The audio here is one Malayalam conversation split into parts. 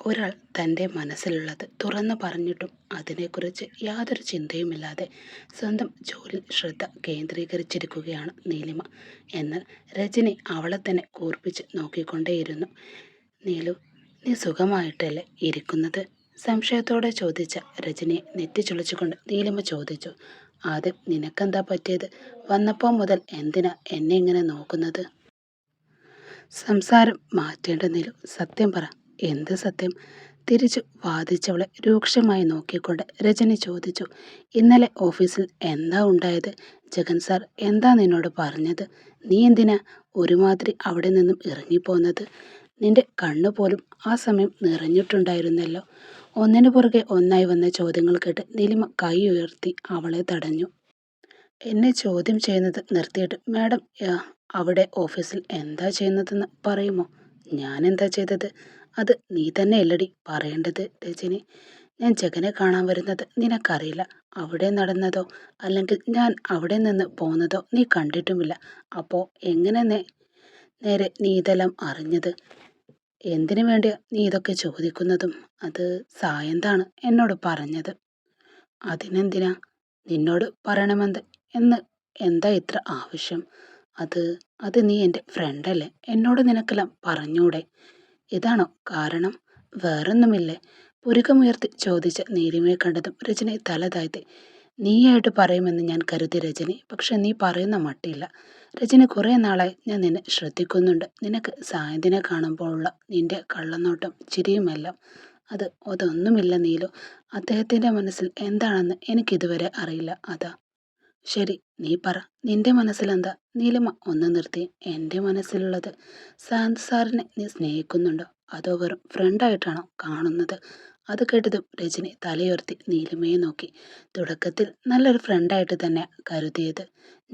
ഒരാൾ തൻ്റെ മനസ്സിലുള്ളത് തുറന്നു പറഞ്ഞിട്ടും അതിനെക്കുറിച്ച് യാതൊരു ചിന്തയുമില്ലാതെ സ്വന്തം ജോലിയിൽ ശ്രദ്ധ കേന്ദ്രീകരിച്ചിരിക്കുകയാണ് നീലിമ. എന്നാൽ രജനി അവളെ തന്നെ കൂർപ്പിച്ച് നോക്കിക്കൊണ്ടേയിരുന്നു. നീലു, നീ സുഖമായിട്ടല്ലേ ഇരിക്കുന്നത്? സംശയത്തോടെ ചോദിച്ച രജനിയെ നെറ്റിച്ചുളിച്ചുകൊണ്ട് നീലിമ ചോദിച്ചു. ആദ്യം നിനക്കെന്താ പറ്റിയത്? വന്നപ്പോൾ മുതൽ എന്തിനാ എന്നെ ഇങ്ങനെ നോക്കുന്നത്? സംസാരം മാറ്റേണ്ട നീലു, സത്യം പറ. എന്ത് സത്യം? തിരിച്ചു വാദിച്ചവളെ രൂക്ഷമായി നോക്കിക്കൊണ്ട് രജനി ചോദിച്ചു. ഇന്നലെ ഓഫീസിൽ എന്താ ഉണ്ടായത്? ജഗൻ സാർ എന്താ നിന്നോട് പറഞ്ഞത്? നീ എന്തിനാ ഒരുമാതിരി അവിടെ നിന്നും ഇറങ്ങിപ്പോന്നത്? നിന്റെ കണ്ണുപോലും ആ സമയം നിറഞ്ഞിട്ടുണ്ടായിരുന്നല്ലോ. ഒന്നിനു പുറകെ ഒന്നായി വന്ന ചോദ്യങ്ങൾ കേട്ട് നീലിമ കൈ ഉയർത്തി അവളെ തടഞ്ഞു. എന്നെ ചോദ്യം ചെയ്യുന്നത് നിർത്തിയിട്ട് മാഡം അവിടെ ഓഫീസിൽ എന്താ ചെയ്യുന്നതെന്ന് പറയുമോ? ഞാൻ എന്താ ചെയ്തത്? അത് നീ തന്നെ അല്ലടി പറയേണ്ടത് രജനി. ഞാൻ ജഗനെ കാണാൻ വരുന്നത് നിനക്കറിയില്ല. അവിടെ നടന്നതോ അല്ലെങ്കിൽ ഞാൻ അവിടെ നിന്ന് പോകുന്നതോ നീ കണ്ടിട്ടുമില്ല. അപ്പോൾ എങ്ങനെ നേരെ നീ ഇതെല്ലാം അറിഞ്ഞത്? എന്തിനു വേണ്ടിയാ നീ ഇതൊക്കെ ചോദിക്കുന്നതും? അത് സായന്താണ് എന്നോട് പറഞ്ഞത്. അതിനെന്തിനാ നിന്നോട് പറയണമെന്ന് എന്ന് എന്താ ഇത്ര ആവശ്യം? അത് അത് നീ എൻ്റെ ഫ്രണ്ടല്ലേ, എന്നോട് നിനക്കെല്ലാം പറഞ്ഞൂടെ? ഇതാണോ കാരണം? വേറൊന്നുമില്ലേ? പുരുക്കമുയർത്തി ചോദിച്ച നീലിമയെ കണ്ടതും രജനി തല താഴ്ത്തി. നീയായിട്ട് പറയുമെന്ന് ഞാൻ കരുതി രജനി, പക്ഷെ നീ പറയുന്ന മട്ടില്ല. രജനി, കുറേ നാളായി ഞാൻ നിന്നെ ശ്രദ്ധിക്കുന്നുണ്ട്. നിനക്ക് സായന്തിനെ കാണുമ്പോഴുള്ള നിന്റെ കള്ളനോട്ടം ചിരിയുമെല്ലാം അതൊന്നുമില്ല നീലു. അദ്ദേഹത്തിൻ്റെ മനസ്സിൽ എന്താണെന്ന് എനിക്കിതുവരെ അറിയില്ല, അതാ. ശരി, നീ പറ, നിന്റെ മനസ്സിലെന്താ? നീലിമ ഒന്ന് നിർത്തി. എൻ്റെ മനസ്സിലുള്ളത്, സാന്ത് സാറിനെ നീ സ്നേഹിക്കുന്നുണ്ടോ അതോ വെറും ഫ്രണ്ടായിട്ടാണോ കാണുന്നത്? അത് കേട്ടതും രജനി തലയുയർത്തി നീലിമയെ നോക്കി. തുടക്കത്തിൽ നല്ലൊരു ഫ്രണ്ടായിട്ട് തന്നെ കരുതിയത്.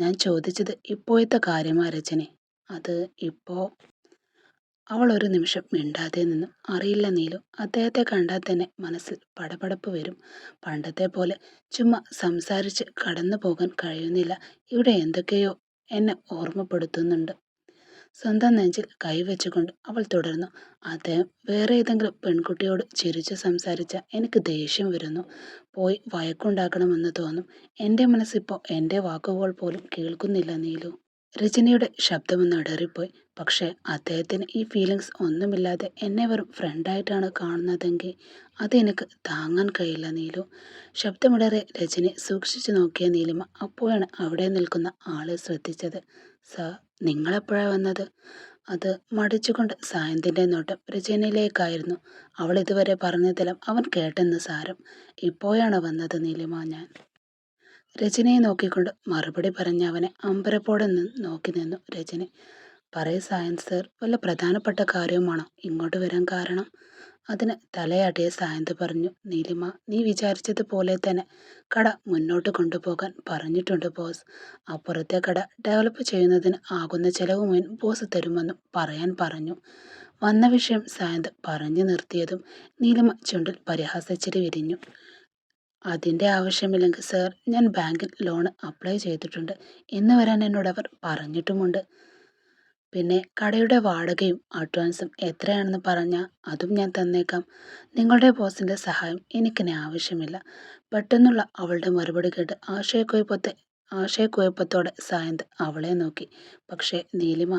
ഞാൻ ചോദിച്ചത് ഇപ്പോഴത്തെ കാര്യമാ രജനി. അത് ഇപ്പോൾ. അവൾ ഒരു നിമിഷം മിണ്ടാതെ നിന്നു. അറിയില്ല നീലു, അദ്ദേഹത്തെ കണ്ടാൽ തന്നെ മനസ്സിൽ പടപടപ്പ് വരും. പണ്ടത്തെ പോലെ ചുമ്മാ സംസാരിച്ച് കടന്നു പോകാൻ കഴിയുന്നില്ല. ഇവിടെ എന്തൊക്കെയോ എന്നെ ഓർമ്മപ്പെടുത്തുന്നുണ്ട്. സ്വന്തം നെഞ്ചിൽ കൈവച്ചുകൊണ്ട് അവൾ തുടർന്നു. അദ്ദേഹം വേറെ ഏതെങ്കിലും പെൺകുട്ടിയോട് ചിരിച്ചു സംസാരിച്ചാൽ എനിക്ക് ദേഷ്യം വരുന്നു. പോയി വഴക്കുണ്ടാക്കണമെന്ന് തോന്നും. എൻ്റെ മനസ്സിപ്പോൾ എൻ്റെ വാക്കുകൾ പോലും കേൾക്കുന്നില്ല നീലു. രജനിയുടെ ശബ്ദമൊന്ന് ഇടറിപ്പോയി. പക്ഷേ അദ്ദേഹത്തിന് ഈ ഫീലിങ്സ് ഒന്നുമില്ലാതെ എന്നെ വെറും ഫ്രണ്ടായിട്ടാണ് കാണുന്നതെങ്കിൽ അത് എനിക്ക് താങ്ങാൻ കഴിയില്ല നീലു. ശബ്ദമിടറെ രജനി സൂക്ഷിച്ചു നോക്കിയ നീലിമ അപ്പോഴാണ് അവിടെ നിൽക്കുന്ന ആളെ ശ്രദ്ധിച്ചത്. സാർ, നിങ്ങളെപ്പോഴാണ് വന്നത്? അത് മടിച്ചുകൊണ്ട് സായന്തിൻ്റെ നോട്ടം രജനിയിലേക്കായിരുന്നു. അവൾ ഇതുവരെ പറഞ്ഞതെല്ലാം അവൻ കേട്ടെന്ന് സാരം. ഇപ്പോഴാണ് വന്നത് നീലിമ ഞാൻ. രജനിയെ നോക്കിക്കൊണ്ട് മറുപടി പറഞ്ഞ അവനെ അമ്പരപ്പോടെ നോക്കി നിന്നു രജനി. പറയ് സായന്ത് സർ, വല്ല പ്രധാനപ്പെട്ട കാര്യവുമാണോ ഇങ്ങോട്ട് വരാൻ കാരണം? അതിന് തലയാട്ടിയ സായന്ത് പറഞ്ഞു. നീലിമ, നീ വിചാരിച്ചതുപോലെ തന്നെ കട മുന്നോട്ട് കൊണ്ടുപോകാൻ പറഞ്ഞിട്ടുണ്ട് ബോസ്. അപ്പുറത്തെ കട ഡെവലപ്പ് ചെയ്യുന്നതിന് ആകുന്ന ചെലവ് മുഴുവൻ ബോസ് തരുമെന്നും പറയാൻ പറഞ്ഞു. വന്ന വിഷയം സായന്ത് പറഞ്ഞു നിർത്തിയതും നീലിമ ചുണ്ടിൽ പരിഹാസച്ചിരി വിരിഞ്ഞു. അതിൻ്റെ ആവശ്യമില്ലെങ്കിൽ സർ, ഞാൻ ബാങ്കിൽ ലോൺ അപ്ലൈ ചെയ്തിട്ടുണ്ട്. ഇന്ന് വരാൻ എന്നോട് അവർ പറഞ്ഞിട്ടുമുണ്ട്. പിന്നെ കടയുടെ വാടകയും അഡ്വാൻസും എത്രയാണെന്ന് പറഞ്ഞാൽ അതും ഞാൻ തന്നേക്കാം. നിങ്ങളുടെ ബോസിൻ്റെ സഹായം എനിക്കിനി ആവശ്യമില്ല. പെട്ടെന്നുള്ള അവളുടെ മറുപടി കേട്ട് ആശയക്കുഴപ്പത്തോടെ സായന്ത് അവളെ നോക്കി. പക്ഷേ നീലിമ,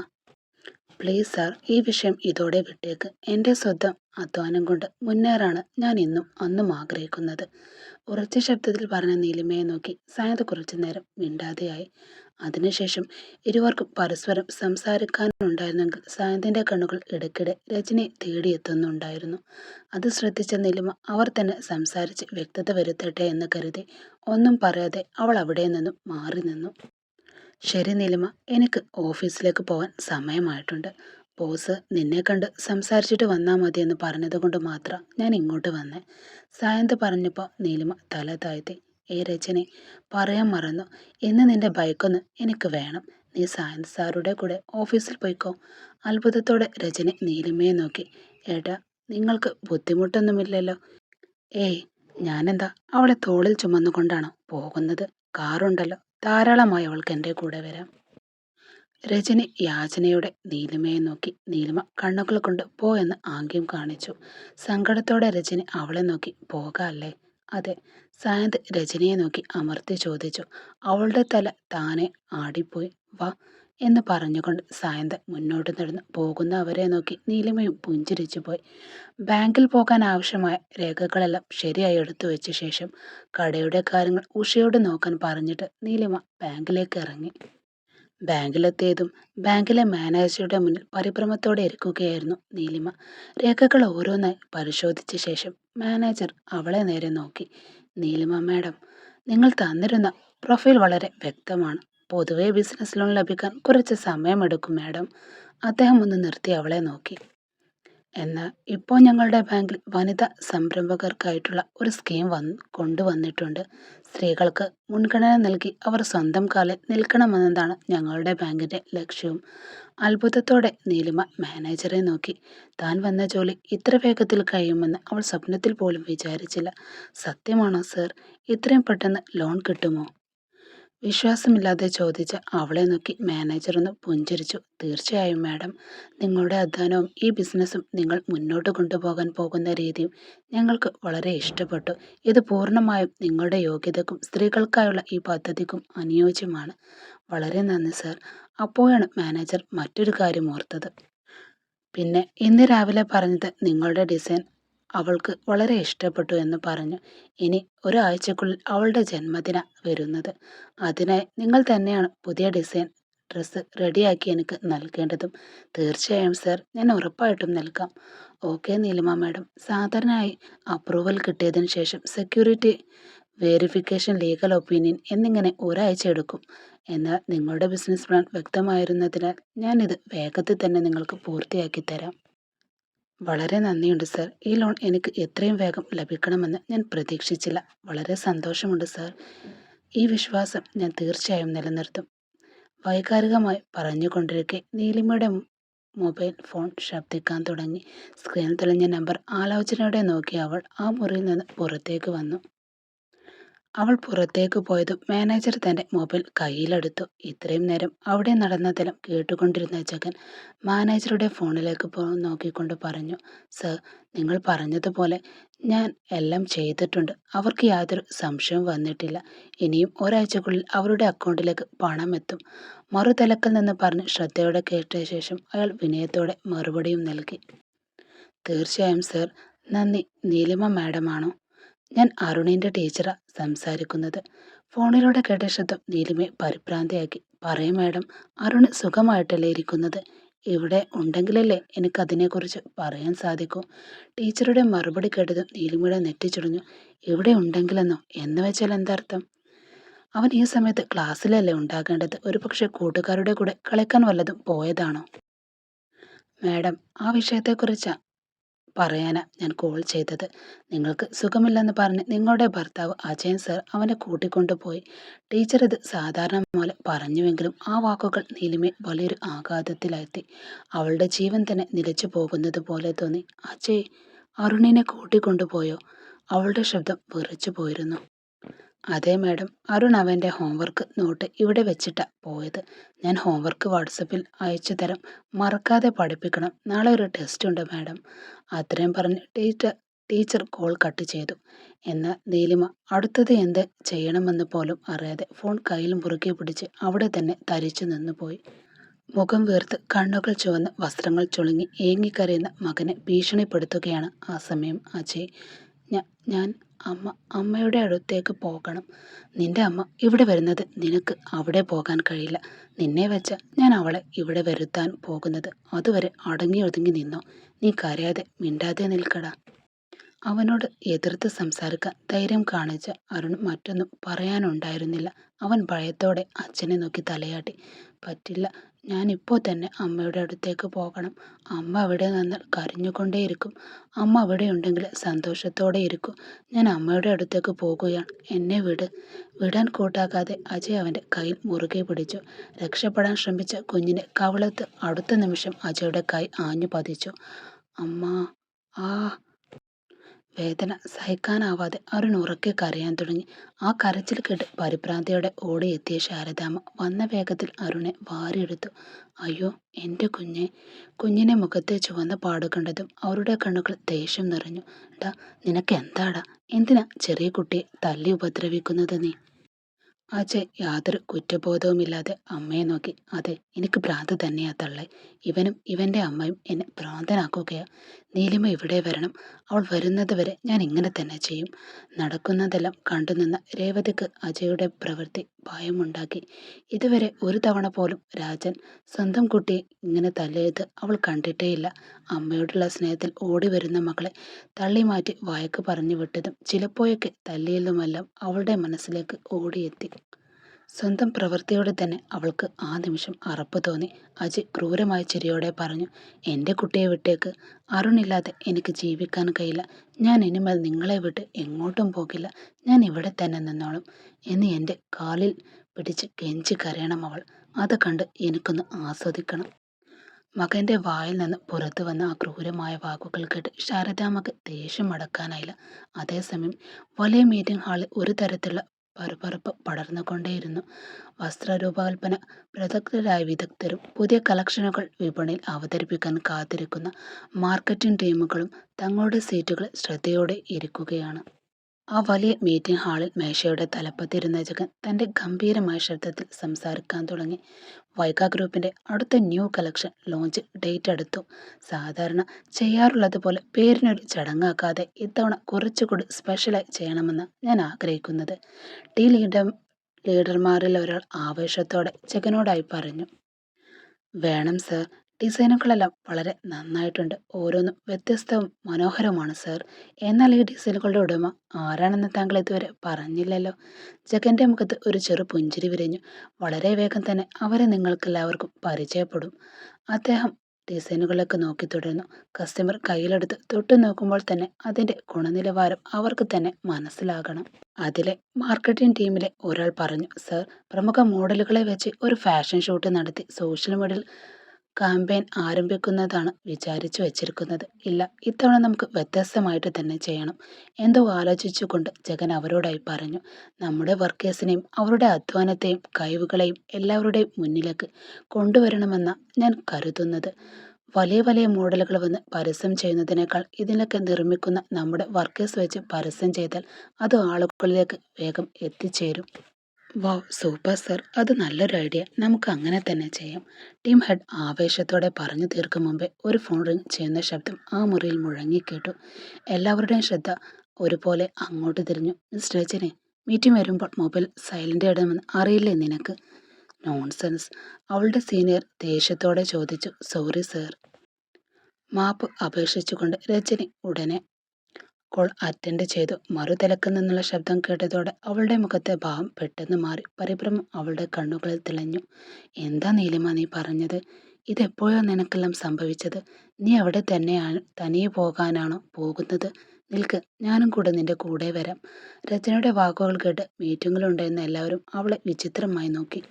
പ്ലീസ് സാർ, ഈ വിഷയം ഇതോടെ വിട്ടേക്ക്. എൻ്റെ സ്വന്തം അധ്വാനം കൊണ്ട് മുന്നേറാണ് ഞാൻ ഇന്നും അന്നും ആഗ്രഹിക്കുന്നത്. ഉറച്ച ശബ്ദത്തിൽ പറഞ്ഞ നീലിമയെ നോക്കി സായന്ത് കുറച്ചു നേരം മിണ്ടാതെയായി. അതിനുശേഷം ഇരുവർക്കും പരസ്പരം സംസാരിക്കാനുണ്ടായിരുന്നെങ്കിൽ സായന്തിൻ്റെ കണ്ണുകൾ ഇടയ്ക്കിടെ രജനിയെ തേടിയെത്തുന്നുണ്ടായിരുന്നു. അത് ശ്രദ്ധിച്ച നീലിമ അവർ തന്നെ സംസാരിച്ച് വ്യക്തത വരുത്തട്ടെ എന്ന് കരുതി ഒന്നും പറയാതെ അവൾ അവിടെ നിന്നും മാറി നിന്നു. ശരി നീലിമ, എനിക്ക് ഓഫീസിലേക്ക് പോകാൻ സമയമായിട്ടുണ്ട്. ബോസ് നിന്നെ കണ്ട് സംസാരിച്ചിട്ട് വന്നാൽ മതിയെന്ന് പറഞ്ഞതുകൊണ്ട് മാത്രം ഞാൻ ഇങ്ങോട്ട് വന്നേ. സായന്ത് പറഞ്ഞപ്പോൾ നീലിമ തല താഴ്ത്തി. രജനി, പറയാൻ മറന്നു. ഇന്ന് നിന്റെ ബൈക്കൊന്ന് എനിക്ക് വേണം. നീ സായന്ത് സാറുടെ കൂടെ ഓഫീസിൽ പോയിക്കോ. അത്ഭുതത്തോടെ രജനി നീലിമയെ നോക്കി. ഏട്ടാ, നിങ്ങൾക്ക് ബുദ്ധിമുട്ടൊന്നുമില്ലല്ലോ? ഏയ്, ഞാനെന്താ അവളെ തോളിൽ ചുമന്നുകൊണ്ടാണോ പോകുന്നത്? കാറുണ്ടല്ലോ, ധാരാളമായി അവൾക്ക് എൻ്റെ കൂടെ വരാം. രജനി യാചനയോടെ നീലിമയെ നോക്കി. നീലിമ കണ്ണുകൾ കൊണ്ട് പോ എന്ന് ആംഗ്യം കാണിച്ചു. സങ്കടത്തോടെ രജനി അവളെ നോക്കി. പോകാല്ലേ? അതെ. സായന്ത് രജനിയെ നോക്കി അമർത്തി ചോദിച്ചു. അവളുടെ തല താനെ ആടിപ്പോയി. വാ എന്ന് പറഞ്ഞുകൊണ്ട് സായന്ത് മുന്നോട്ട് നടന്നു. പോകുന്ന അവരെ നോക്കി നീലിമയും പുഞ്ചിരിച്ചു പോയി. ബാങ്കിൽ പോകാൻ ആവശ്യമായ രേഖകളെല്ലാം ശരിയായി എടുത്തു വെച്ച ശേഷം കടയുടെ കാര്യങ്ങൾ ഉഷയോട് നോക്കാൻ പറഞ്ഞിട്ട് നീലിമ ബാങ്കിലേക്ക് ഇറങ്ങി. ബാങ്കിലെത്തിയതും ബാങ്കിലെ മാനേജറുടെ മുന്നിൽ പരിഭ്രമത്തോടെ ഇരിക്കുകയായിരുന്നു നീലിമ. രേഖകൾ ഓരോന്നായി പരിശോധിച്ച ശേഷം മാനേജർ അവളെ നേരെ നോക്കി. നീലിമ മാഡം, നിങ്ങൾ തന്നിരുന്ന പ്രൊഫൈൽ വളരെ വ്യക്തമാണ്. പൊതുവെ ബിസിനസ് ലോൺ ലഭിക്കാൻ കുറച്ച് സമയമെടുക്കും മാഡം. അദ്ദേഹം ഒന്ന് നിർത്തി അവളെ നോക്കി. എന്നാൽ ഇപ്പോൾ ഞങ്ങളുടെ ബാങ്കിൽ വനിതാ സംരംഭകർക്കായിട്ടുള്ള ഒരു സ്കീം കൊണ്ടുവന്നിട്ടുണ്ട്. സ്ത്രീകൾക്ക് മുൻഗണന നൽകി അവർ സ്വന്തം കാലിൽ നിൽക്കണമെന്നതാണ് ഞങ്ങളുടെ ബാങ്കിൻ്റെ ലക്ഷ്യവും. അത്ഭുതത്തോടെ നീലിമ മാനേജറെ നോക്കി. താൻ വന്ന ജോലി ഇത്ര വേഗത്തിൽ കഴിയുമെന്ന് അവൾ സ്വപ്നത്തിൽ പോലും വിചാരിച്ചില്ല. സത്യമാണോ സർ? ഇത്രയും പെട്ടെന്ന് ലോൺ കിട്ടുമോ? വിശ്വാസമില്ലാതെ ചോദിച്ച അവളെ നോക്കി മാനേജർ ഒന്ന് പുഞ്ചിരിച്ചു. തീർച്ചയായും മാഡം. നിങ്ങളുടെ അധ്വാനവും ഈ ബിസിനസ്സും നിങ്ങൾ മുന്നോട്ട് കൊണ്ടുപോകാൻ പോകുന്ന രീതിയും ഞങ്ങൾക്ക് വളരെ ഇഷ്ടപ്പെട്ടു. ഇത് പൂർണ്ണമായും നിങ്ങളുടെ യോഗ്യതയ്ക്കും സ്ത്രീകൾക്കായുള്ള ഈ പദ്ധതിക്കും അനുയോജ്യമാണ്. വളരെ നന്ദി സർ. അപ്പോഴാണ് മാനേജർ മറ്റൊരു കാര്യം ഓർത്തത്. പിന്നെ ഇന്ന് രാവിലെ പറഞ്ഞത് നിങ്ങളുടെ ഡിസൈൻ അവൾക്ക് വളരെ ഇഷ്ടപ്പെട്ടു എന്ന് പറഞ്ഞു. ഇനി ഒരാഴ്ചക്കുള്ളിൽ അവളുടെ ജന്മദിന വരുന്നത്. അതിനായി നിങ്ങൾ തന്നെയാണ് പുതിയ ഡിസൈൻ ഡ്രസ്സ് റെഡിയാക്കി എനിക്ക് നൽകേണ്ടതും. തീർച്ചയായും സർ, ഞാൻ ഉറപ്പായിട്ടും നൽകാം. ഓക്കെ നീലിമ മാഡം. സാധാരണയായി അപ്രൂവൽ കിട്ടിയതിന് ശേഷം സെക്യൂരിറ്റി വേരിഫിക്കേഷൻ, ലീഗൽ ഒപ്പീനിയൻ എന്നിങ്ങനെ ഒരാഴ്ച എടുക്കും. എന്നാൽ നിങ്ങളുടെ ബിസിനസ് പ്ലാൻ വ്യക്തമായിരുന്നതിനാൽ ഞാനിത് വേഗത്തിൽ തന്നെ നിങ്ങൾക്ക് പൂർത്തിയാക്കി തരാം. വളരെ നന്ദിയുണ്ട് സർ. ഈ ലോൺ എനിക്ക് എത്രയും വേഗം ലഭിക്കണമെന്ന് ഞാൻ പ്രതീക്ഷിച്ചില്ല. വളരെ സന്തോഷമുണ്ട് സർ. ഈ വിശ്വാസം ഞാൻ തീർച്ചയായും നിലനിർത്തും. വൈകാരികമായി പറഞ്ഞുകൊണ്ടിരിക്കെ നീലിമയുടെ മൊബൈൽ ഫോൺ ശബ്ദിക്കാൻ തുടങ്ങി. സ്ക്രീനിൽ തെളിഞ്ഞ നമ്പർ ആലോചനയോടെ നോക്കി അവൾ ആ മുറിയിൽ നിന്ന് പുറത്തേക്ക് വന്നു. അവൾ പുറത്തേക്ക് പോയതും മാനേജർ തൻ്റെ മൊബൈൽ കയ്യിലെടുത്തു. ഇത്രയും നേരം അവിടെ നടന്നതെല്ലാം കേട്ടുകൊണ്ടിരുന്ന ജഗൻ മാനേജറുടെ ഫോണിലേക്ക് നോക്കിക്കൊണ്ട് പറഞ്ഞു. സർ, നിങ്ങൾ പറഞ്ഞതുപോലെ ഞാൻ എല്ലാം ചെയ്തിട്ടുണ്ട്. അവർക്ക് യാതൊരു സംശയവും വന്നിട്ടില്ല. ഇനിയും ഒരാഴ്ചക്കുള്ളിൽ അവരുടെ അക്കൗണ്ടിലേക്ക് പണം എത്തും. മറുതലക്കൽ നിന്ന് പറഞ്ഞ് ശ്രദ്ധയോടെ കേട്ട ശേഷം അയാൾ വിനയത്തോടെ മറുപടിയും നൽകി. തീർച്ചയായും സർ. നന്ദി. നീലിമ മാഡമാണോ? ഞാൻ അരുണിൻ്റെ ടീച്ചറാ സംസാരിക്കുന്നത്. ഫോണിലൂടെ കേട്ട ശബ്ദം നീലിമയെ പരിഭ്രാന്തിയാക്കി. പറയും മാഡം, അരുണ് സുഖമായിട്ടല്ലേ ഇരിക്കുന്നത്? ഇവിടെ ഉണ്ടെങ്കിലല്ലേ എനിക്കതിനെക്കുറിച്ച് പറയാൻ സാധിക്കൂ. ടീച്ചറുടെ മറുപടി കേട്ടതും നീലിമയുടെ നെറ്റിച്ചുടഞ്ഞു. ഇവിടെ ഉണ്ടെങ്കിലെന്നോ? എന്ന് വെച്ചാൽ എന്താർത്ഥം? അവൻ ഈ സമയത്ത് ക്ലാസ്സിലല്ലേ ഉണ്ടാകേണ്ടത്? ഒരു പക്ഷേ കൂട്ടുകാരുടെ കൂടെ കളിക്കാൻ വല്ലതും പോയതാണോ? മാഡം, ആ വിഷയത്തെക്കുറിച്ചാ പറയാനാ ഞാൻ കോൾ ചെയ്തത്. നിങ്ങൾക്ക് സുഖമില്ലെന്ന് പറഞ്ഞ് നിങ്ങളുടെ ഭർത്താവ് അജയൻ സർ അവനെ കൂട്ടിക്കൊണ്ടുപോയി. ടീച്ചർ ഇത് സാധാരണ പോലെ പറഞ്ഞുവെങ്കിലും ആ വാക്കുകൾ നീലിമയെ വലിയൊരു ആഘാതത്തിലാഴ്ത്തി. അവളുടെ ജീവൻ തന്നെ നിലച്ചു പോകുന്നത് പോലെ തോന്നി. അജയ് അരുണിനെ കൂട്ടിക്കൊണ്ടുപോയോ? അവളുടെ ശബ്ദം വിറച്ചു പോയിരുന്നു. അതെ മാഡം, അരുൺ അവൻ്റെ ഹോംവർക്ക് നോട്ട് ഇവിടെ വെച്ചിട്ടാ പോയത്. ഞാൻ ഹോംവർക്ക് വാട്സപ്പിൽ അയച്ചു തരാം. മറക്കാതെ പഠിപ്പിക്കണം. നാളെ ഒരു ടെസ്റ്റ് ഉണ്ട് മാഡം. അത്രയും പറഞ്ഞ് ടീച്ചർ കോൾ കട്ട് ചെയ്തു. എന്നാൽ നീലിമ അടുത്തത് എന്ത് ചെയ്യണമെന്ന് പോലും അറിയാതെ ഫോൺ കയ്യിൽ മുറുകെ പിടിച്ച് അവിടെ തന്നെ തരിച്ചു നിന്നുപോയി. മുഖം വീർത്ത് കണ്ണുകൾ ചുവന്ന് വസ്ത്രങ്ങൾ ചുളുങ്ങി ഏങ്ങിക്കരയുന്ന മകനെ ഭീഷണിപ്പെടുത്തുകയാണ് ആ സമയം അജയ്. ഞാൻ അമ്മയുടെ അടുത്തേക്ക് പോകണം. നിന്റെ അമ്മ ഇവിടെ വരുന്നത് നിനക്ക് അവിടെ പോകാൻ കഴിയില്ല. നിന്നെ വെച്ച ഞാൻ അവളെ ഇവിടെ വരുത്താൻ പോകുന്നത്. അതുവരെ അടങ്ങി ഒതുങ്ങി നിന്നോ. നീ കരയാതെ മിണ്ടാതെ നിൽക്കടാ. അവനോട് എതിർത്ത് സംസാരിക്കാൻ ധൈര്യം കാണിച്ച അരുൺ മറ്റൊന്നും പറയാനുണ്ടായിരുന്നില്ല. അവൻ ഭയത്തോടെ അച്ഛനെ നോക്കി തലയാട്ടി. പറ്റില്ല, ഞാനിപ്പോൾ തന്നെ അമ്മയുടെ അടുത്തേക്ക് പോകണം. അമ്മ അവിടെ നിന്നാൽ കരഞ്ഞുകൊണ്ടേയിരിക്കും. അമ്മ അവിടെ ഉണ്ടെങ്കിൽ സന്തോഷത്തോടെ ഇരിക്കും. ഞാൻ അമ്മയുടെ അടുത്തേക്ക് പോകുകയാണ്. എന്നെ വിടാൻ കൂട്ടാക്കാതെ അജയ് അവൻ്റെ കയ്യിൽ മുറുകെ പിടിച്ചു. രക്ഷപ്പെടാൻ ശ്രമിച്ച കുഞ്ഞിനെ കവിളത്ത് അടുത്ത നിമിഷം അജയുടെ കൈ ആഞ്ഞു പതിച്ചു. അമ്മ, ആ വേദന സഹിക്കാനാവാതെ അരുൺ ഉറക്കെ കരയാൻ തുടങ്ങി. ആ കരച്ചിൽ കേട്ട് പരിഭ്രാന്തിയോടെ ഓടിയെത്തിയ ശാരദാമ്മ വന്ന വേഗത്തിൽ അരുണെ വാരിയെടുത്തു. അയ്യോ എൻ്റെ കുഞ്ഞെ! കുഞ്ഞിനെ മുഖത്തെ ചുവന്ന പാട് കണ്ടതും അവരുടെ കണ്ണുകൾ ദേഷ്യം നിറഞ്ഞു. ഡാ, നിനക്ക് എന്താടാ? എന്തിനാ ചെറിയ കുട്ടിയെ തല്ലി ഉപദ്രവിക്കുന്നത് നീ? അജയ് യാതൊരു കുറ്റബോധവുമില്ലാതെ അമ്മയെ നോക്കി. അതെ, എനിക്ക് ഭ്രാന്ത് തന്നെയാ തള്ളെ. ഇവനും ഇവന്റെ അമ്മയും എന്നെ ഭ്രാന്തനാക്കുകയാ. നീലിമ ഇവിടെ വരണം. അവൾ വരുന്നത് വരെ ഞാൻ ഇങ്ങനെ തന്നെ ചെയ്യും. നടക്കുന്നതെല്ലാം കണ്ടുനിന്ന രേവതിക്ക് അജയുടെ പ്രവൃത്തി ഭയമുണ്ടാക്കി. ഇതുവരെ ഒരു തവണ പോലും രാജൻ സ്വന്തം കുട്ടിയെ ഇങ്ങനെ തല്ലിയത് അവൾ കണ്ടിട്ടേയില്ല. അമ്മയോടുള്ള സ്നേഹത്തിൽ ഓടി വരുന്ന മകളെ തള്ളി മാറ്റി വഴക്ക് പറഞ്ഞു വിട്ടതും ചിലപ്പോഴൊക്കെ തല്ലിയതുമെല്ലാം അവളുടെ മനസ്സിലേക്ക് ഓടിയെത്തി. സ്വന്തം പ്രവൃത്തിയോടെ തന്നെ അവൾക്ക് ആ നിമിഷം അറപ്പ് തോന്നി. അജയ് ക്രൂരമായ ചിരിയോടെ പറഞ്ഞു, എൻ്റെ കുട്ടിയെ വിട്ടേക്ക്. അരുണില്ലാതെ എനിക്ക് ജീവിക്കാൻ കഴിയില്ല. ഞാൻ ഇനിമേൽ നിങ്ങളെ വിട്ട് എങ്ങോട്ടും പോകില്ല. ഞാൻ ഇവിടെ തന്നെ നിന്നോളും എന്ന് എൻ്റെ കാലിൽ പിടിച്ച് കെഞ്ചി കരയണം അവൾ. അത് കണ്ട് എനിക്കൊന്ന് ആസ്വദിക്കണം. മകന്റെ വായിൽ നിന്ന് പുറത്തു വന്ന ആ ക്രൂരമായ വാക്കുകൾ കേട്ട് ശാരദാമ്മക്ക് ദേഷ്യം അടക്കാനായില്ല. അതേസമയം വലിയ മീറ്റിംഗ് ഹാളിൽ ഒരു തരത്തിലുള്ള പരപരപ്പ് പടർന്നുകൊണ്ടേയിരുന്നു. വസ്ത്രരൂപകൽപ്പന പ്രദഗ്ധരായ വിദഗ്ധരും പുതിയ കളക്ഷനുകൾ വിപണിയിൽ അവതരിപ്പിക്കാൻ കാത്തിരിക്കുന്ന മാർക്കറ്റിംഗ് ടീമുകളും തങ്ങളുടെ സീറ്റുകൾ ശ്രദ്ധയോടെ ഇരിക്കുകയാണ്. ആ വലിയ മീറ്റിംഗ് ഹാളിൽ മേശയുടെ തലപ്പത്തിരുന്ന ജഗൻ തൻ്റെ ഗംഭീരമായ ശബ്ദത്തിൽ സംസാരിക്കാൻ തുടങ്ങി. വൈഗ ഗ്രൂപ്പിൻ്റെ അടുത്ത ന്യൂ കളക്ഷൻ ലോഞ്ച് ഡേറ്റ് അടുത്തു. സാധാരണ ചെയ്യാറുള്ളതുപോലെ പേരിനൊരു ചടങ്ങാക്കാതെ ഇത്തവണ കുറച്ചുകൂടി സ്പെഷ്യലായി ചെയ്യണമെന്ന് ഞാൻ ആഗ്രഹിക്കുന്നത്. ലീഡർമാരിൽ ഒരാൾ ആവേശത്തോടെ ജഗനോടായി പറഞ്ഞു. വേണം സർ. ഡിസൈനുകളെല്ലാം വളരെ നന്നായിട്ടുണ്ട്. ഓരോന്നും വ്യത്യസ്തവും മനോഹരവുമാണ് സർ. എന്നാൽ ഈ ഡിസൈനുകളുടെ ഉടമ ആരാണെന്ന് താങ്കൾ ഇതുവരെ പറഞ്ഞില്ലല്ലോ? ജഗന്റെ മുഖത്ത് ഒരു ചെറു പുഞ്ചിരി വിരിഞ്ഞു. വളരെ വേഗം തന്നെ അവരെ നിങ്ങൾക്കെല്ലാവർക്കും പരിചയപ്പെടും. അദ്ദേഹം ഡിസൈനുകളൊക്കെ നോക്കി തുടർന്നു. കസ്റ്റമർ കയ്യിലെടുത്ത് തൊട്ടു നോക്കുമ്പോൾ തന്നെ അതിൻ്റെ ഗുണനിലവാരം അവർക്ക് തന്നെ മനസ്സിലാകണം. അതിലെ മാർക്കറ്റിംഗ് ടീമിലെ ഒരാൾ പറഞ്ഞു, സർ, പ്രമുഖ മോഡലുകളെ വെച്ച് ഒരു ഫാഷൻ ഷൂട്ട് നടത്തി സോഷ്യൽ മീഡിയയിൽ കാമ്പയിൻ ആരംഭിക്കുന്നതാണ് വിചാരിച്ചു വെച്ചിരിക്കുന്നത്. ഇല്ല, ഇത്തവണ നമുക്ക് വ്യത്യസ്തമായിട്ട് തന്നെ ചെയ്യണം. എന്തോ ആലോചിച്ചുകൊണ്ട് ജഗൻ അവരോടായി പറഞ്ഞു. നമ്മുടെ വർക്കേഴ്സിനെയും അവരുടെ അധ്വാനത്തെയും കഴിവുകളെയും എല്ലാവരുടെയും മുന്നിലേക്ക് കൊണ്ടുവരണമെന്ന ഞാൻ കരുതുന്നത്. വലിയ വലിയ മോഡലുകൾ വന്ന് പരസ്യം ചെയ്യുന്നതിനേക്കാൾ ഇതിലൊക്കെ നിർമ്മിക്കുന്ന നമ്മുടെ വർക്കേഴ്സ് വെച്ച് പരസ്യം ചെയ്താൽ അത് ആളുകളിലേക്ക് വേഗം എത്തിച്ചേരും. വാവ്, സൂപ്പർ സർ, അത് നല്ലൊരു ഐഡിയ. നമുക്ക് അങ്ങനെ തന്നെ ചെയ്യാം. ടീം ഹെഡ് ആവേശത്തോടെ പറഞ്ഞു തീർക്കും മുമ്പേ ഒരു ഫോൺ റിംഗ് ചെയ്യുന്ന ശബ്ദം ആ മുറിയിൽ മുഴങ്ങിക്കേട്ടു. എല്ലാവരുടെയും ശ്രദ്ധ ഒരുപോലെ അങ്ങോട്ട് തിരിഞ്ഞു. മിസ് രജനി, മീറ്റിംഗ് വരുമ്പോൾ മൊബൈൽ സൈലന്റ് ഇടണമെന്ന് അറിയില്ലേ നിനക്ക്? നോൺസെൻസ്, അവളുടെ സീനിയർ ദേഷ്യത്തോടെ ചോദിച്ചു. Sorry sir. മാപ്പ് അപേക്ഷിച്ചുകൊണ്ട് രജനി ഉടനെ കോൾ അറ്റൻഡ് ചെയ്തു. മറുതലക്ക് നിന്നുള്ള ശബ്ദം കേട്ടതോടെ അവളുടെ മുഖത്തെ ഭാവം പെട്ടെന്ന് മാറി. പരിഭ്രമം അവളുടെ കണ്ണുകളിൽ തിളഞ്ഞു. എന്താ നീലിമ നീ പറഞ്ഞത്? ഇതെപ്പോഴോ നിനക്കെല്ലാം സംഭവിച്ചത്? നീ അവിടെ തന്നെയാണ് തനിയെ പോകാനാണോ പോകുന്നത്? നിൽക്ക്, ഞാനും കൂടെ നിന്റെ കൂടെ വരാം. രചനയുടെ വാക്കുകൾ കേട്ട് മീറ്റിംഗിലുണ്ടായിരുന്ന എല്ലാവരും അവളെ വിചിത്രമായി നോക്കി.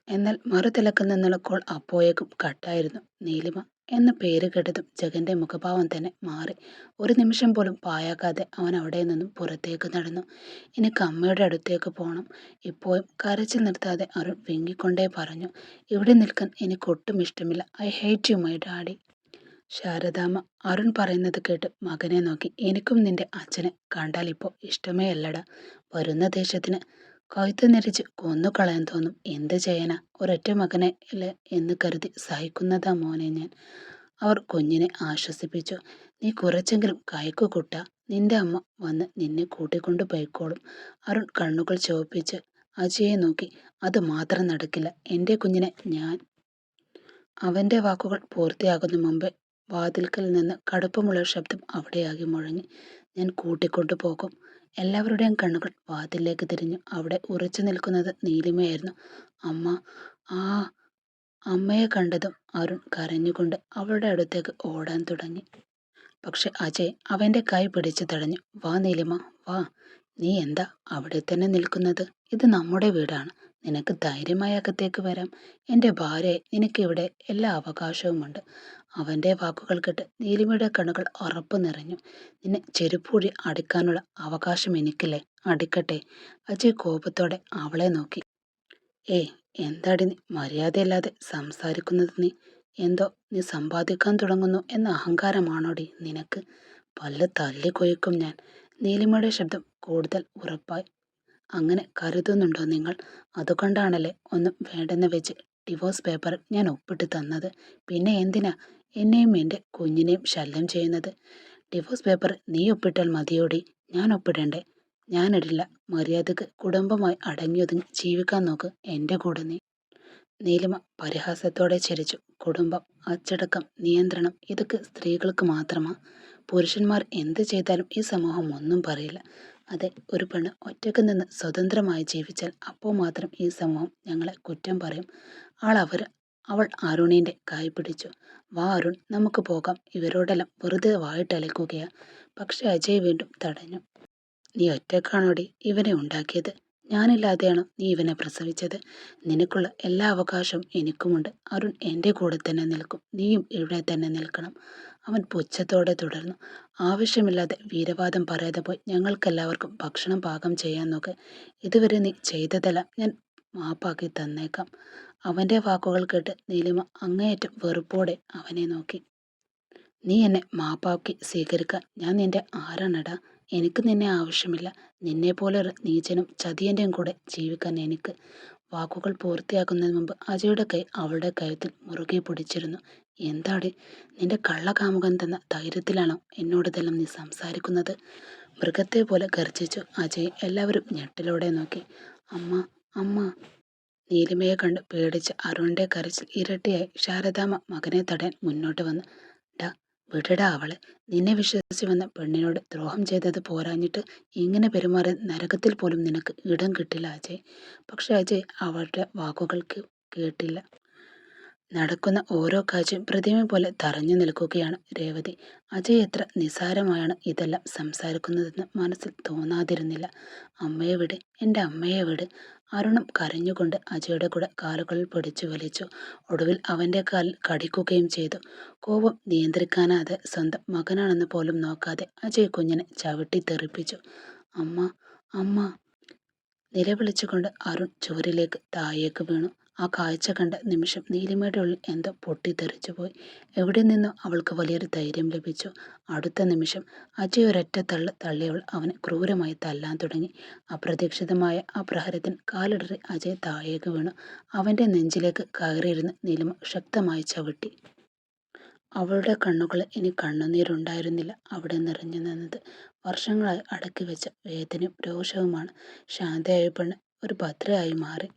എന്നാൽ മറുതലക്കിൽ നിന്നുള്ള കോൾ അപ്പോഴേക്കും കട്ടായിരുന്നു. നീലിമ എന്ന പേര് കേട്ടതും ജഗന്റെ മുഖഭാവം തന്നെ മാറി. ഒരു നിമിഷം പോലും പായാക്കാതെ അവൻ അവിടെ നിന്നും പുറത്തേക്ക് നടന്നു. എനിക്ക് അമ്മയുടെ അടുത്തേക്ക് പോകണം. ഇപ്പോഴും കരച്ചിൽ നിർത്താതെ അരുൺ വിങ്ങിക്കൊണ്ടേ പറഞ്ഞു. ഇവിടെ നിൽക്കാൻ എനിക്ക് ഒട്ടും ഇഷ്ടമില്ല. I hate you my daddy. Sharadamma Arun പറയുന്നത് കേട്ട് മകനെ നോക്കി. എനിക്കും നിന്റെ അച്ഛനെ കണ്ടാൽ ഇപ്പോൾ ഇഷ്ടമേ അല്ലടാ. വരുന്ന ദേശത്തിന് കഴുത്ത് ഞെരിച്ച് കൊന്നുകളയാൻ തോന്നും. എന്ത് ചെയ്യാനാ, ഒരൊറ്റ മകനെ അല്ലേ എന്ന് കരുതി സഹിക്കുന്നതാ മോനെ ഞാൻ. അവർ കുഞ്ഞിനെ ആശ്വസിപ്പിച്ചു. നീ കുറച്ചെങ്കിലും കയക്കു കുട്ട. നിന്റെ അമ്മ വന്ന് നിന്നെ കൂട്ടിക്കൊണ്ടു പോയിക്കോളും. അരുൺ കണ്ണുകൾ ചുവപ്പിച്ച് അജയെ നോക്കി. അത് മാത്രം നടക്കില്ല. എൻ്റെ കുഞ്ഞിനെ ഞാൻ. അവൻ്റെ വാക്കുകൾ പൂർത്തിയാകുന്ന മുമ്പേ വാതിൽക്കൽ നിന്ന് കടുപ്പമുള്ള ശബ്ദം അവിടെയാകെ മുഴങ്ങി. ഞാൻ കൂട്ടിക്കൊണ്ടു പോകും. എല്ലാവരുടെയും കണ്ണുകൾ വാതിലേക്ക് തിരിഞ്ഞു. അവിടെ ഉറച്ചു നിൽക്കുന്നത് നീലിമയായിരുന്നു. അമ്മ. ആ അമ്മയെ കണ്ടതും അരുൺ കരഞ്ഞുകൊണ്ട് അവളുടെ അടുത്തേക്ക് ഓടാൻ തുടങ്ങി. പക്ഷെ അജയ് അവൻ്റെ കൈ പിടിച്ചു തടഞ്ഞു. വാ നീലിമ, വാ. നീ എന്താ അവിടെ തന്നെ നിൽക്കുന്നത്? ഇത് നമ്മുടെ വീടാണ്. നിനക്ക് ധൈര്യമായി അകത്തേക്ക് വരാം. എൻ്റെ ഭാര്യയെ നിനക്കിവിടെ എല്ലാ അവകാശവുമുണ്ട്. അവൻ്റെ വാക്കുകൾ കേട്ട് നീലിമയുടെ കണ്ണുകൾ ഉറപ്പ് നിറഞ്ഞു. നിന്നെ ചെരുപ്പൂഴി അടിക്കാനുള്ള അവകാശം എനിക്കില്ലേ? അടിക്കട്ടെ. അജയ് കോപത്തോടെ അവളെ നോക്കി. ഏയ്, എന്താടി നീ മര്യാദയില്ലാതെ സംസാരിക്കുന്നത്? നീ സമ്പാദിക്കാൻ തുടങ്ങുന്നു എന്ന അഹങ്കാരമാണോടി നിനക്ക്? പല്ല് തല്ലിക്കൊഴിക്കും ഞാൻ. നീലിമയുടെ ശബ്ദം കൂടുതൽ ഉറപ്പായി. അങ്ങനെ കരുതുന്നുണ്ടോ നിങ്ങൾ? അതുകൊണ്ടാണല്ലേ ഒന്നും വേണ്ടെന്ന് വെച്ച് ഡിവോഴ്സ് പേപ്പറിൽ ഞാൻ ഒപ്പിട്ട് തന്നത്. പിന്നെ എന്തിനാ എന്നെയും എൻ്റെ കുഞ്ഞിനെയും ശല്യം ചെയ്യുന്നത്? ഡിവോഴ്സ് പേപ്പർ നീ ഒപ്പിട്ടാൽ മതിയോടി, ഞാൻ ഒപ്പിടണ്ടേ? ഞാനിടില്ല. മര്യാദക്ക് കുടുംബമായി അടങ്ങിയൊതുങ്ങി ജീവിക്കാൻ നോക്ക് എൻ്റെ കൂടെ നീ. നീലിമ പരിഹാസത്തോടെ ചിരിച്ചു. കുടുംബം, അച്ചടക്കം, നിയന്ത്രണം ഇതൊക്കെ സ്ത്രീകൾക്ക് മാത്രമാ. പുരുഷന്മാർ എന്ത് ചെയ്താലും ഈ സമൂഹം ഒന്നും പറയില്ല. അതെ, ഒരു പെണ്ണ് ഒറ്റയ്ക്ക് നിന്ന് സ്വതന്ത്രമായി ജീവിച്ചാൽ അപ്പോൾ മാത്രം ഈ സമൂഹം ഞങ്ങളെ കുറ്റം പറയും. അവൾ അരുണിൻ്റെ കൈ പിടിച്ചു. വാ അരുൺ, നമുക്ക് പോകാം. ഇവരോടെല്ലാം വെറുതെ വായിട്ടലക്കുകയാ. പക്ഷെ അജയ് വീണ്ടും തടഞ്ഞു. നീ ഒറ്റക്കാണോടി ഇവനെ ഉണ്ടാക്കിയത്? ഞാനില്ലാതെയാണോ നീ ഇവനെ പ്രസവിച്ചത്? നിനക്കുള്ള എല്ലാ അവകാശവും എനിക്കുമുണ്ട്. അരുൺ എൻ്റെ കൂടെ തന്നെ നിൽക്കും. നീയും ഇവിടെ തന്നെ നിൽക്കണം. അവൻ പുച്ഛത്തോടെ തുടർന്നു. ആവശ്യമില്ലാതെ വീരവാദം പറയാതെ പോയി ഞങ്ങൾക്കെല്ലാവർക്കും ഭക്ഷണം പാകം ചെയ്യാൻ നോക്ക്. ഇതുവരെ നീ ചെയ്തതെല്ലാം ഞാൻ മാപ്പാക്കി തന്നേക്കാം. അവൻ്റെ വാക്കുകൾ കേട്ട് നീലിമ അങ്ങേയറ്റം വെറുപ്പോടെ അവനെ നോക്കി. നീ എന്നെ മാപ്പാക്കി സ്വീകരിക്കാൻ ഞാൻ നിന്റെ ആരാണടാ? എനിക്ക് നിന്നെ ആവശ്യമില്ല. നിന്നെപ്പോലൊരു നീചനും ചതിയൻ്റെയും കൂടെ ജീവിക്കാൻ എനിക്ക്. വാക്കുകൾ പൂർത്തിയാക്കുന്നതിന് മുമ്പ് അജയുടെ കൈ അവളുടെ കഴുത്തിൽ മുറുകെ പിടിച്ചിരുന്നു. എന്താടി, നിന്റെ കള്ളകാമുകൻ തന്ന ധൈര്യത്തിലാണോ എന്നോടിതെല്ലാം നീ സംസാരിക്കുന്നത്? മൃഗത്തെ പോലെ ഗർജിച്ചു അജയ്. എല്ലാവരും ഞെട്ടലോടെ നോക്കി. അമ്മ, അമ്മ. നീലിമയെ കണ്ട് പേടിച്ച് അരുണിന്റെ കരച്ചിൽ ഇരട്ടിയായി. ശാരദാമ്മ മകനെ തടയാൻ മുന്നോട്ട് വന്നു. ഡാ, വിടടാ അവളെ. നിന്നെ വിശ്വസിച്ച് വന്ന പെണ്ണിനോട് ദ്രോഹം ചെയ്തത് പോരാഞ്ഞിട്ട് ഇങ്ങനെ പെരുമാറിയ നരകത്തിൽ പോലും നിനക്ക് ഇടം കിട്ടില്ല അജയ്. പക്ഷെ അജയ് അവളുടെ വാക്കുകൾ കേട്ടില്ല. നടക്കുന്ന ഓരോ കാഴ്ചയും പ്രതിമ പോലെ തറഞ്ഞു നിൽക്കുകയാണ് രേവതി. അജയ് എത്ര നിസ്സാരമായാണ് ഇതെല്ലാം സംസാരിക്കുന്നതെന്ന് മനസ്സിൽ തോന്നാതിരുന്നില്ല. അമ്മയെ വിട്, എൻ്റെ അമ്മയെ വിട്. അരുണും കരഞ്ഞുകൊണ്ട് അജയുടെ കൂടെ കാലുകളിൽ പിടിച്ചു വലിച്ചു. ഒടുവിൽ അവൻ്റെ കാലിൽ കടിക്കുകയും ചെയ്തു. കോപം നിയന്ത്രിക്കാനാതെ സ്വന്തം മകനാണെന്ന് പോലും നോക്കാതെ അജയ് കുഞ്ഞിനെ ചവിട്ടി തെറിപ്പിച്ചു. അമ്മ, അമ്മ. നിലവിളിച്ചുകൊണ്ട് അരുൺ ചുവരിലേക്ക് താഴേക്ക് വീണു. ആ കാഴ്ച കണ്ട നിമിഷം നീലിമയുടെ ഉള്ളിൽ എന്തോ പൊട്ടിത്തെറിച്ചുപോയി. എവിടെ നിന്നോ അവൾക്ക് വലിയൊരു ധൈര്യം ലഭിച്ചു. അടുത്ത നിമിഷം അജയ് ഒരൊറ്റ തള്ളിയവൾ അവനെ ക്രൂരമായി തല്ലാൻ തുടങ്ങി. അപ്രതീക്ഷിതമായ ആ പ്രഹരത്തിന് കാലിടറി അജയ് താഴേക്ക് വീണു. അവൻ്റെ നെഞ്ചിലേക്ക് കയറിയിരുന്ന് നീലിമ ശക്തമായി ചവിട്ടി. അവളുടെ കണ്ണുകളിൽ ഇനി കണ്ണുനീരുണ്ടായിരുന്നില്ല. അവിടെ നിറഞ്ഞു നിന്നത് വർഷങ്ങളായി അടക്കി വെച്ച വേദനയും രോഷവുമാണ്. ശാന്തയായ പെണ്ണ് ഒരു ഭദ്രയായി മാറി.